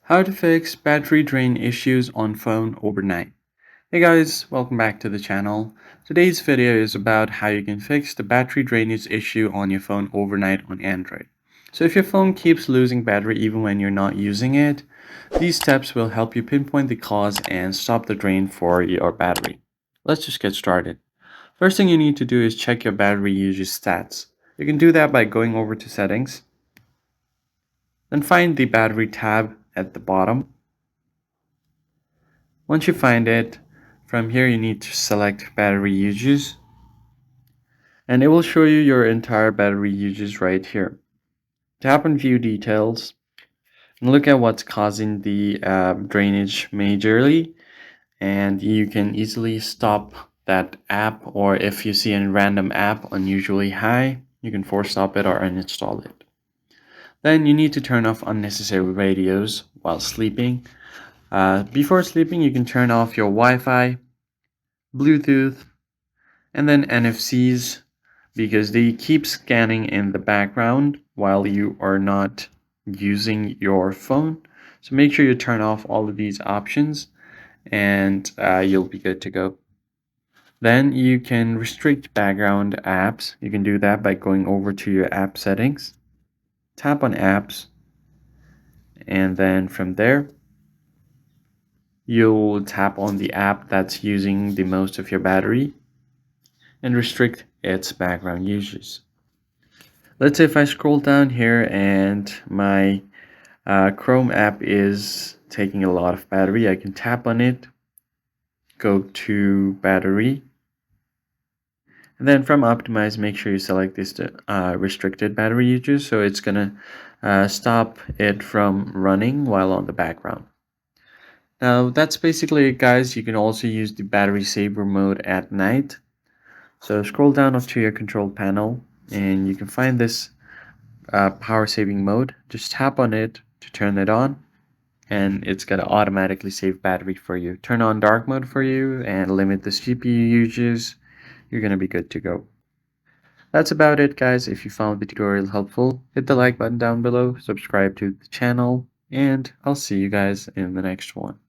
How to fix battery drain issues on phone overnight. Hey guys, welcome back to the channel. Today's video is about how you can fix the battery drainage issue on your phone overnight on Android. So if your phone keeps losing battery even when you're not using it, these steps will help you pinpoint the cause and stop the drain for your battery. Let's just get started. First thing you need to do is check your battery usage stats. You can do that by going over to settings, then find the battery tab at the bottom. Once you find it, from here you need to select battery usage, and it will show you your entire battery usage right here. Tap on view details and look at what's causing the drainage majorly, and you can easily stop that app, or if you see a random app unusually high, you can force stop it or uninstall it. Then you need to turn off unnecessary radios while sleeping. Before sleeping, you can turn off your Wi-Fi, Bluetooth, and then NFCs, because they keep scanning in the background while you are not using your phone. So make sure you turn off all of these options, and you'll be good to go. Then you can restrict background apps. You can do that by going over to your app settings, tap on apps, and then from there you'll tap on the app that's using the most of your battery and restrict its background usage. Let's say if I scroll down here and my Chrome app is taking a lot of battery, I can tap on it, go to battery, and then from optimize, make sure you select this restricted battery usage, so it's gonna stop it from running while on the background. Now that's basically it, guys. You can also use the battery saver mode at night. So scroll down to your control panel and you can find this power saving mode. Just tap on it to turn it on, and it's going to automatically save battery for you. Turn on dark mode for you and limit the CPU usage. You're going to be good to go. That's about it, guys. If you found the tutorial helpful, hit the like button down below, subscribe to the channel, and I'll see you guys in the next one.